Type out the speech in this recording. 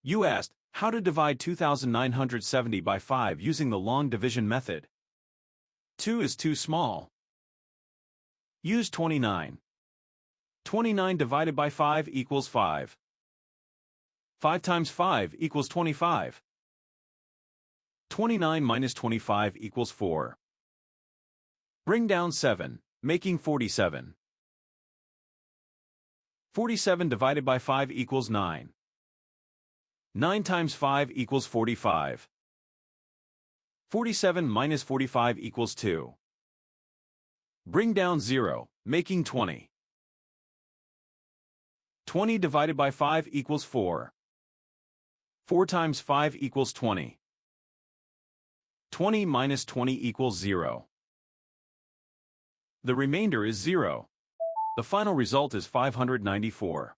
You asked, how to divide 2970 by 5 using the long division method. 2 is too small. Use 29. 29 divided by 5 equals 5. 5 times 5 equals 25. 29 minus 25 equals 4. Bring down 7, making 47. 47 divided by 5 equals 9. 9 times 5 equals 45. 47 minus 45 equals 2. Bring down 0, making 20. 20 divided by 5 equals 4. 4 times 5 equals 20. 20 minus 20 equals 0. The remainder is 0. The final result is 594.